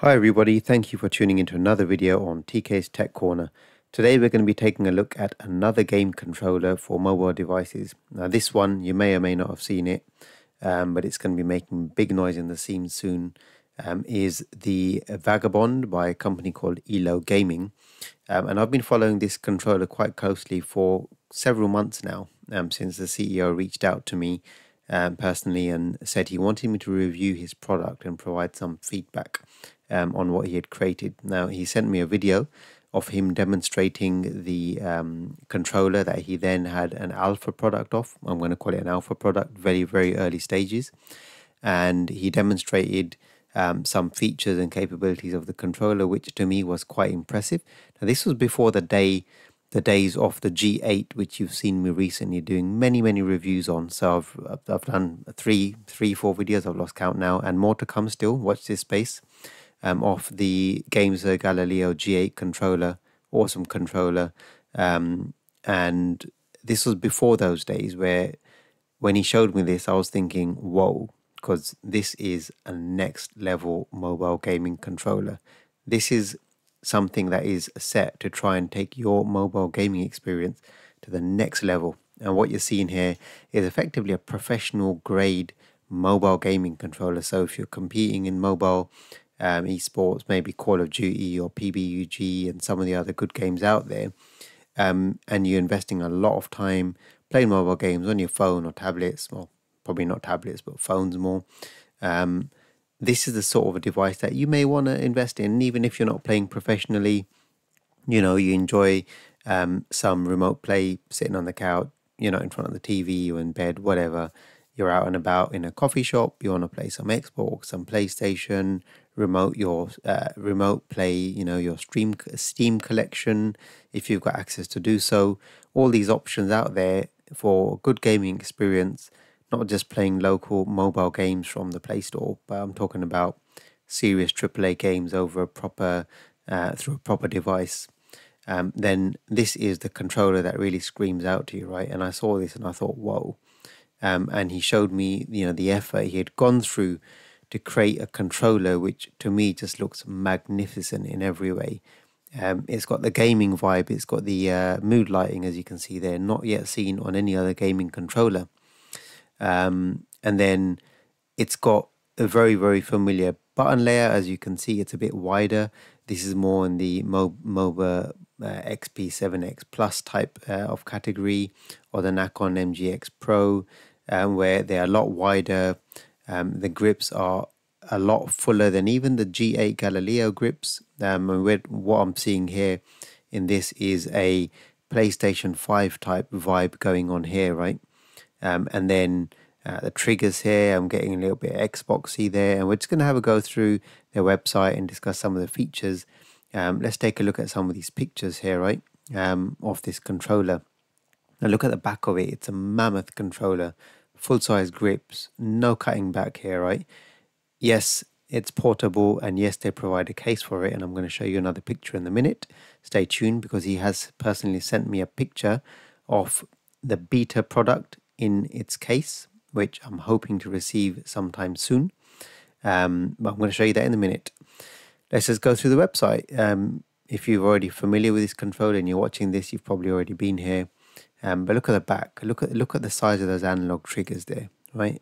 Hi everybody, thank you for tuning into another video on TK's Tech Corner. Today we're going to be taking a look at another game controller for mobile devices. Now this one, you may or may not have seen it, but it's going to be making big noise in the scene soon, is the Vagabond by a company called Elo Gaming. And I've been following this controller quite closely for several months now, since the CEO reached out to me personally and said he wanted me to review his product and provide some feedback on what he had created. Now, he sent me a video of him demonstrating the controller that he then had an alpha product of. I'm going to call it an alpha product, very, very early stages. And he demonstrated some features and capabilities of the controller, which to me was quite impressive. Now, this was before the days of the G8, which you've seen me recently doing many reviews on. So I've done three, four videos. I've lost count now, and more to come still. Watch this space. Of the Games Galileo G8 controller, awesome controller, and this was before those days where when he showed me this I was thinking whoa, because this is a next level mobile gaming controller. This is something that is set to try and take your mobile gaming experience to the next level, and what you're seeing here is effectively a professional grade mobile gaming controller. So if you're competing in mobile esports, maybe Call of Duty or PBUG and some of the other good games out there, and you're investing a lot of time playing mobile games on your phone or tablets, well, probably not tablets, but phones more. This is the sort of a device that you may want to invest in, even if you're not playing professionally. You know, you enjoy some remote play sitting on the couch, you know, in front of the TV or in bed, whatever. You're out and about in a coffee shop, you want to play some Xbox, some PlayStation, remote play, you know, your Steam collection, if you've got access to do so. All these options out there for good gaming experience, not just playing local mobile games from the Play Store, but I'm talking about serious AAA games over a proper through a proper device. Then this is the controller that really screams out to you, right? And I saw this and I thought, whoa. And he showed me, you know, the effort he had gone through to create a controller which to me just looks magnificent in every way. It's got the gaming vibe, it's got the mood lighting, as you can see there, not yet seen on any other gaming controller. And then it's got a very familiar button layer. As you can see, it's a bit wider. This is more in the MOBA XP7X Plus type of category, or the Nacon MGX Pro, where they're a lot wider. The grips are a lot fuller than even the G8 Galileo grips. What I'm seeing here in this is a PlayStation 5 type vibe going on here, right? And then the triggers here, I'm getting a little bit Xboxy there, and we're just going to have a go through their website and discuss some of the features. Let's take a look at some of these pictures here, right, of this controller. Now look at the back of it. It's a mammoth controller, full-size grips, no cutting back here, right? Yes, it's portable, and yes, they provide a case for it, and I'm going to show you another picture in a minute. Stay tuned, because he has personally sent me a picture of the beta product in its case, which I'm hoping to receive sometime soon. But I'm going to show you that in a minute. Let's just go through the website. If you're already familiar with this controller and you're watching this, you've probably already been here. But look at the back. Look at the size of those analog triggers there, right?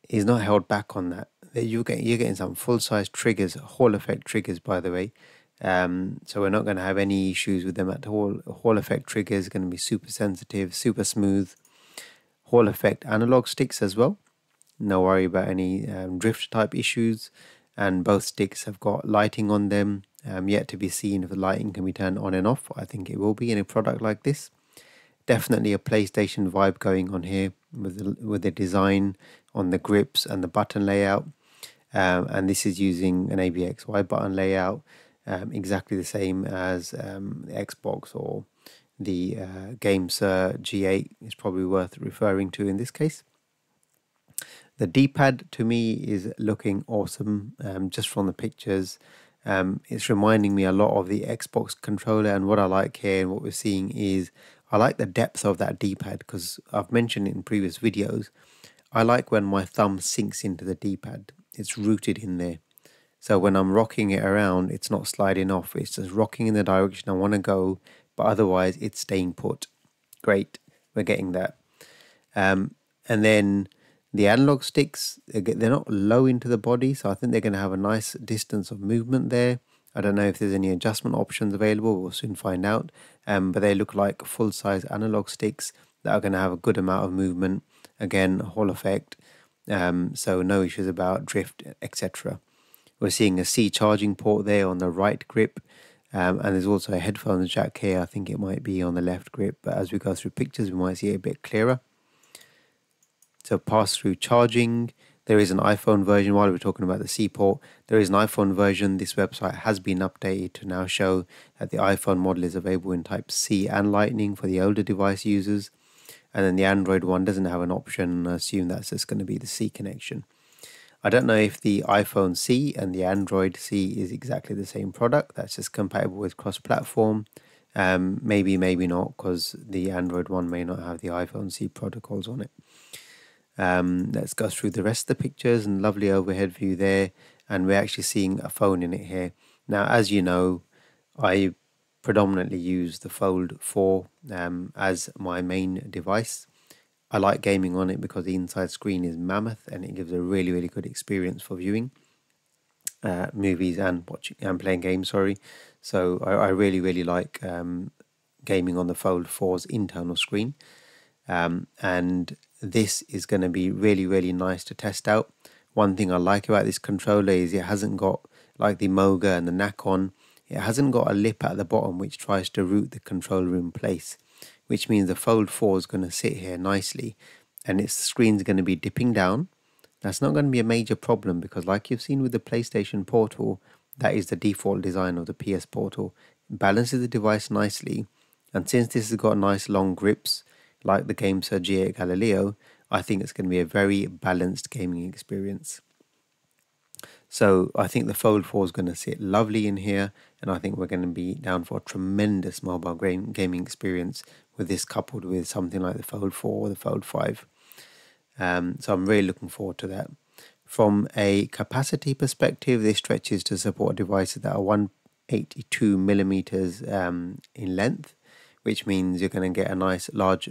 He's not held back on that. You're getting some full-size triggers, Hall effect triggers, by the way. So we're not going to have any issues with them at all. Hall effect triggers are going to be super sensitive, super smooth. Hall effect analog sticks as well. No worry about any drift type issues. And both sticks have got lighting on them. Yet to be seen if the lighting can be turned on and off. I think it will be in a product like this. Definitely a PlayStation vibe going on here with the design on the grips and the button layout. And this is using an ABXY button layout, exactly the same as the Xbox or the Games G8 is probably worth referring to in this case. The D-pad to me is looking awesome, just from the pictures. It's reminding me a lot of the Xbox controller, and what I like here and what we're seeing is I like the depth of that D-pad, because I've mentioned it in previous videos. I like when my thumb sinks into the D-pad. It's rooted in there. So when I'm rocking it around, it's not sliding off. It's just rocking in the direction I want to go, but otherwise it's staying put. Great, we're getting that. And then the analog sticks, they're not low into the body, so I think they're going to have a nice distance of movement there. I don't know if there's any adjustment options available, we'll soon find out. But they look like full-size analog sticks that are going to have a good amount of movement. Again, Hall effect, so no issues about drift, etc. We're seeing a C charging port there on the right grip, and there's also a headphones jack here. I think it might be on the left grip, but as we go through pictures, we might see it a bit clearer. So pass-through charging. There is an iPhone version. While we're talking about the C port, there is an iPhone version. This website has been updated to now show that the iPhone model is available in Type C and Lightning for the older device users. And then the Android one doesn't have an option. I assume that's just going to be the C connection. I don't know if the iPhone C and the Android C is exactly the same product. That's just compatible with cross-platform. Maybe, maybe not, because the Android one may not have the iPhone C protocols on it. Let's go through the rest of the pictures, and lovely overhead view there, and we're actually seeing a phone in it here. Now, as you know, I predominantly use the Fold 4 as my main device. I like gaming on it because the inside screen is mammoth and it gives a really, really good experience for viewing movies and watching and playing games. So I really, really like gaming on the Fold 4's internal screen. And this is going to be really, really nice to test out. One thing I like about this controller is it hasn't got, like the Moga and the Nacon, it hasn't got a lip at the bottom which tries to root the controller in place, which means the Fold 4 is going to sit here nicely and its screen's going to be dipping down. That's not going to be a major problem because, like you've seen with the PlayStation Portal, that is the default design of the PS Portal. It balances the device nicely, and since this has got nice long grips like the GameSir G8 Galileo, I think it's going to be a very balanced gaming experience. So I think the Fold 4 is going to sit lovely in here, and I think we're going to be down for a tremendous mobile gaming experience with this, coupled with something like the Fold 4 or the Fold 5. So I'm really looking forward to that. From a capacity perspective, this stretches to support devices that are 182 millimeters in length, which means you're going to get a nice large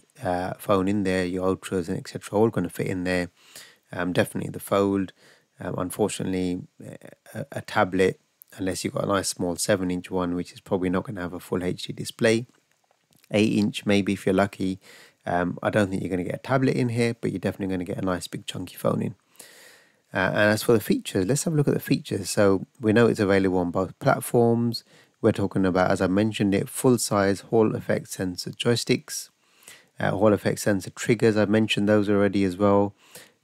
phone in there. Your Ultras and etc. all going to fit in there. Definitely the Fold. Unfortunately, a tablet, unless you've got a nice small 7-inch one, which is probably not going to have a full HD display. 8-inch maybe if you're lucky. I don't think you're going to get a tablet in here, but you're definitely going to get a nice big chunky phone in. And as for the features, let's have a look at the features. So we know it's available on both platforms. We're talking about, as I mentioned it, full-size Hall effect sensor joysticks, Hall effect sensor triggers. I mentioned those already as well.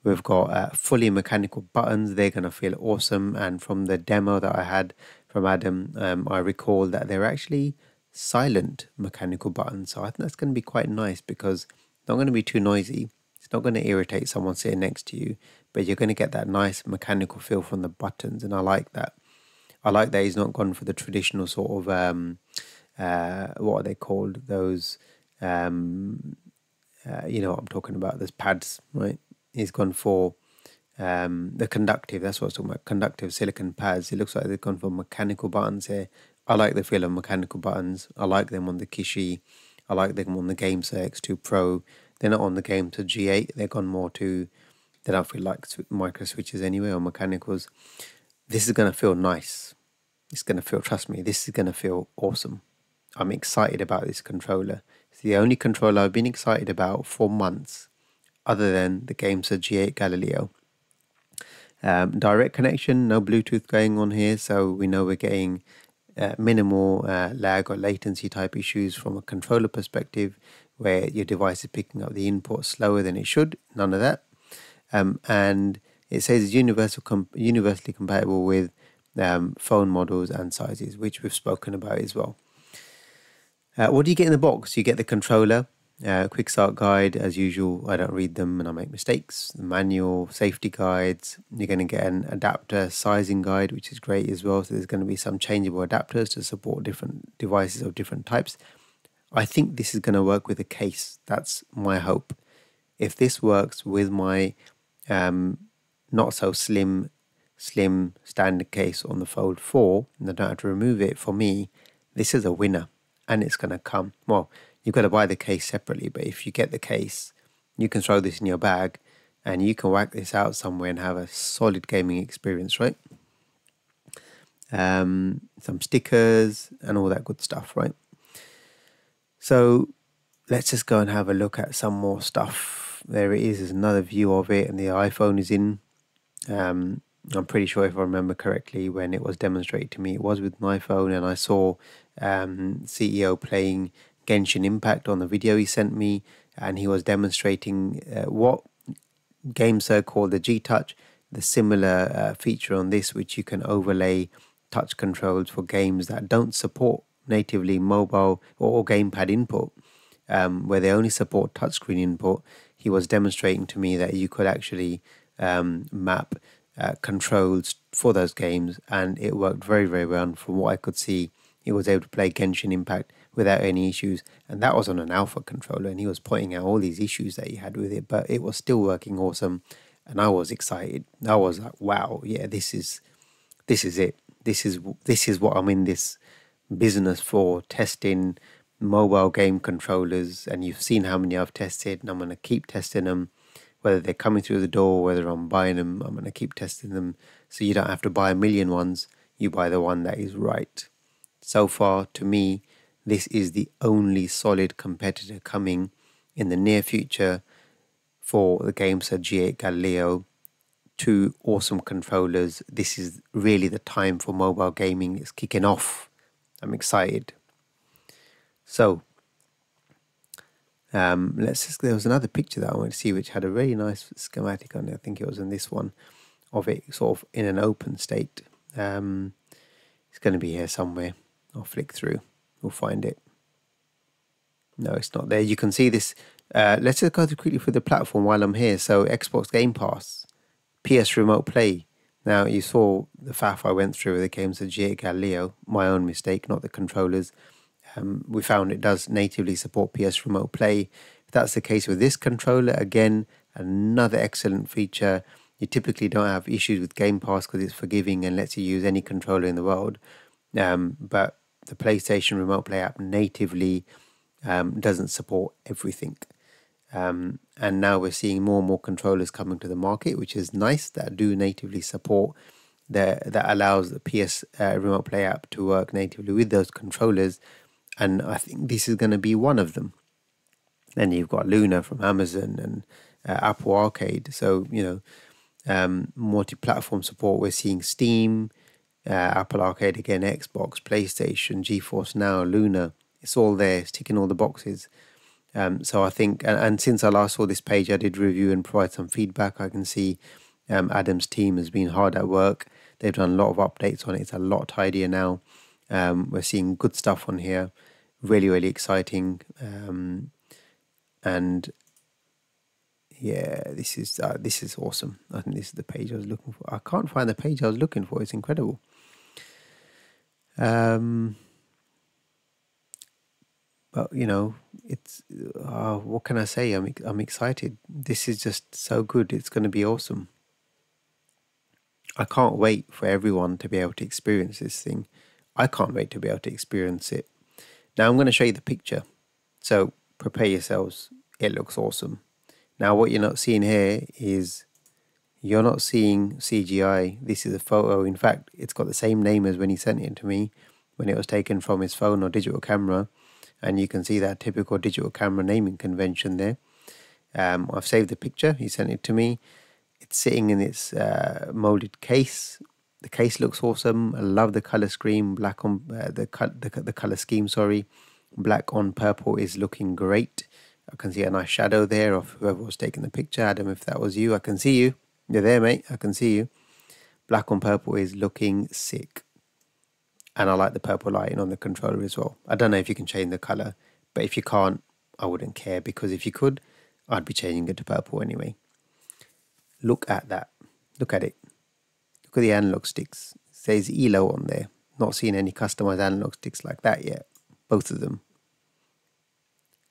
We've got fully mechanical buttons. They're going to feel awesome. And from the demo that I had from Adam, I recall that they're actually silent mechanical buttons. So I think that's going to be quite nice because it's not going to be too noisy. It's not going to irritate someone sitting next to you, but you're going to get that nice mechanical feel from the buttons. And I like that. I like that he's not gone for the traditional sort of, what are they called? Those, you know what I'm talking about, those pads, right? He's gone for the conductive, that's what I was talking about, conductive silicon pads. It looks like they've gone for mechanical buttons here. I like the feel of mechanical buttons. I like them on the Kishi. I like them on the GameSir X2 Pro. They're not on the GameSir G8. They've gone more to, they don't feel like micro switches anyway, or mechanicals. This is going to feel nice. It's going to feel, trust me, this is going to feel awesome. I'm excited about this controller. It's the only controller I've been excited about for months, other than the GameSir G8 Galileo. Direct connection, no Bluetooth going on here, so we know we're getting minimal lag or latency type issues from a controller perspective, where your device is picking up the input slower than it should. None of that. And it says it's universally compatible with phone models and sizes, which we've spoken about as well. What do you get in the box? You get the controller, quick start guide, as usual. I don't read them and I make mistakes. The manual, safety guides. You're going to get an adapter sizing guide, which is great as well. So there's going to be some changeable adapters to support different devices of different types. I think this is going to work with a case. That's my hope. If this works with my not so slim slim standard case on the Fold 4, and I don't have to remove it, for me, this is a winner. And it's going to come. Well, you've got to buy the case separately, but if you get the case, you can throw this in your bag and you can whack this out somewhere and have a solid gaming experience, right? Some stickers and all that good stuff, right? So let's just go and have a look at some more stuff. There it is. There's another view of it, and the iPhone is in. I'm pretty sure, if I remember correctly, when it was demonstrated to me, it was with an iPhone, and I saw CEO playing Genshin Impact on the video he sent me, and he was demonstrating what games are called the G-Touch, the similar feature on this, which you can overlay touch controls for games that don't support natively mobile or gamepad input, where they only support touchscreen input. He was demonstrating to me that you could actually map controls for those games, and it worked very, very well. And from what I could see, he was able to play Genshin Impact without any issues, and that was on an alpha controller, and he was pointing out all these issues that he had with it, but it was still working awesome, and I was excited. I was like, wow, yeah, this is it. This is what I'm in this business for, testing mobile game controllers, and you've seen how many I've tested, and I'm going to keep testing them. Whether they're coming through the door, whether I'm buying them, I'm going to keep testing them. So you don't have to buy a million ones. You buy the one that is right. So far, to me, this is the only solid competitor coming in the near future for the GameSir G8 Galileo. Two awesome controllers. This is really the time for mobile gaming. It's kicking off. I'm excited. So, let's just, there was another picture that I wanted to see which had a really nice schematic on it. I think it was in this one, of it sort of in an open state. It's going to be here somewhere. I'll flick through. We'll find it. No, it's not there. You can see this. Let's just go quickly through the platform while I'm here. So Xbox Game Pass, PS Remote Play. Now, you saw the faff I went through with the games of G8 Galileo. My own mistake, not the controllers. We found it does natively support PS Remote Play. If that's the case with this controller, again, another excellent feature. You typically don't have issues with Game Pass because it's forgiving and lets you use any controller in the world. But the PlayStation Remote Play app natively doesn't support everything. And now we're seeing more and more controllers coming to the market, which is nice, that do natively support, that allows the PS Remote Play app to work natively with those controllers. And I think this is going to be one of them. Then you've got Luna from Amazon and Apple Arcade. So, multi-platform support. We're seeing Steam, Apple Arcade again, Xbox, PlayStation, GeForce Now, Luna. It's all there. It's ticking all the boxes. So I think, and since I last saw this page, I did review and provide some feedback. I can see Adam's team has been hard at work. They've done a lot of updates on it. It's a lot tidier now. We're seeing good stuff on here. Really, really exciting. And yeah, this is awesome. I think this is the page I was looking for. I can't find the page I was looking for. It's incredible. But it's what can I say? I'm excited. This is just so good. It's going to be awesome. I can't wait for everyone to be able to experience this thing. I can't wait to be able to experience it. Now I'm going to show you the picture. So prepare yourselves. It looks awesome. Now what you're not seeing here is, you're not seeing CGI. This is a photo. In fact, it's got the same name as when he sent it to me, when it was taken from his phone or digital camera. And you can see that typical digital camera naming convention there. I've saved the picture. He sent it to me. It's sitting in its molded case. The case looks awesome. I love the color scheme. Black on the color scheme. Sorry, black on purple is looking great. I can see a nice shadow there of whoever was taking the picture. Adam, if that was you, I can see you. You're there, mate. I can see you. Black on purple is looking sick. And I like the purple lighting on the controller as well. I don't know if you can change the color, but if you can't, I wouldn't care, because if you could, I'd be changing it to purple anyway. Look at that. Look at it. Look at the analog sticks. It says Elo on there. Not seen any customized analog sticks like that yet. Both of them.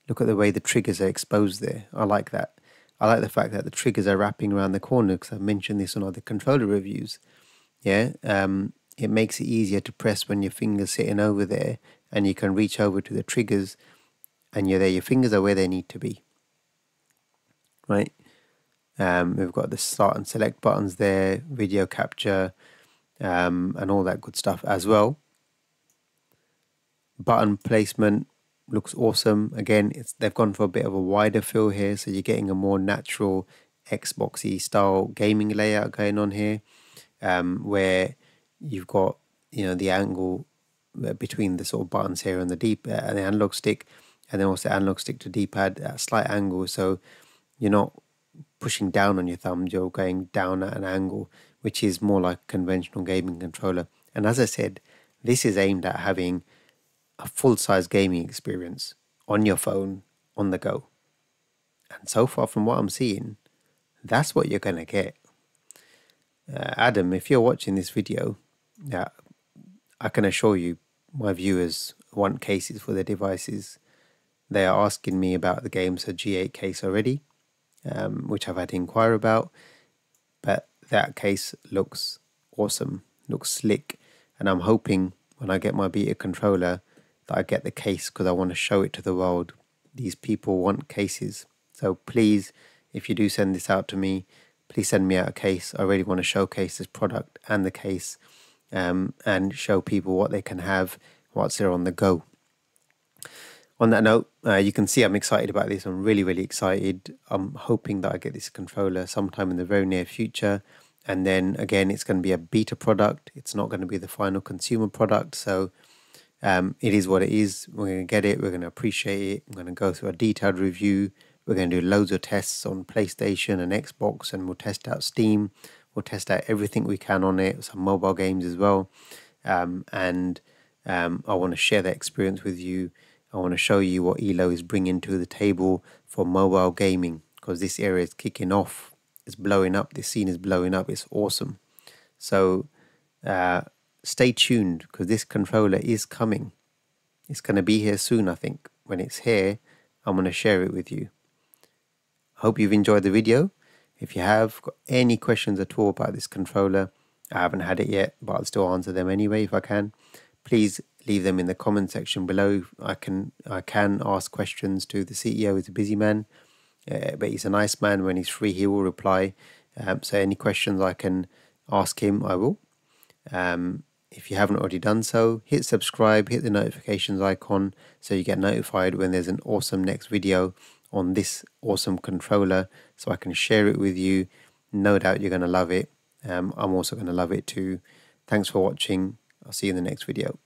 Look at the way the triggers are exposed there. I like that. I like the fact that the triggers are wrapping around the corner, because I've mentioned this on other controller reviews. Yeah, it makes it easier to press when your fingers sitting over there, and you can reach over to the triggers, and you're there. Your fingers are where they need to be, right? We've got the start and select buttons there, video capture, and all that good stuff as well. Button placement looks awesome. Again, they've gone for a bit of a wider feel here, so you're getting a more natural Xboxy style gaming layout going on here, where you've got the angle between the sort of buttons here and and the analog stick, and then also analog stick to D-pad at a slight angle, so you're not pushing down on your thumb, you're going down at an angle, which is more like a conventional gaming controller. And as I said, this is aimed at having a full-size gaming experience on your phone on the go. And so far from what I'm seeing, that's what you're going to get. Adam, if you're watching this video, I can assure you my viewers want cases for their devices. They are asking me about the game's G8 case already, which I've had to inquire about. But that case looks awesome, looks slick. And I'm hoping when I get my Beta controller that I get the case, because I want to show it to the world. These people want cases. So please, if you do send this out to me, please send me out a case. I really want to showcase this product and the case, and show people what they can have whilst they're on the go. On that note, you can see I'm excited about this. I'm really, really excited. I'm hoping that I get this controller sometime in the very near future. And then again, it's going to be a beta product. It's not going to be the final consumer product. So it is what it is. We're going to get it. We're going to appreciate it. I'm going to go through a detailed review. We're going to do loads of tests on PlayStation and Xbox, and we'll test out Steam. We'll test out everything we can on it, some mobile games as well. And I want to share that experience with you. I want to show you what Elo is bringing to the table for mobile gaming, because this area is kicking off. It's blowing up. This scene is blowing up. It's awesome. So stay tuned, because this controller is coming. It's going to be here soon, I think. When it's here, I'm going to share it with you. Hope you've enjoyed the video. If you have got any questions at all about this controller, I haven't had it yet, but I'll still answer them anyway if I can. Please leave them in the comment section below. I can ask questions to the CEO. He's a busy man, but he's a nice man. When he's free, he will reply. So any questions I can ask him, I will. If you haven't already done so, hit subscribe, hit the notifications icon so you get notified when there's an awesome next video on this awesome controller, so I can share it with you. No doubt you're going to love it. I'm also going to love it too. Thanks for watching. I'll see you in the next video.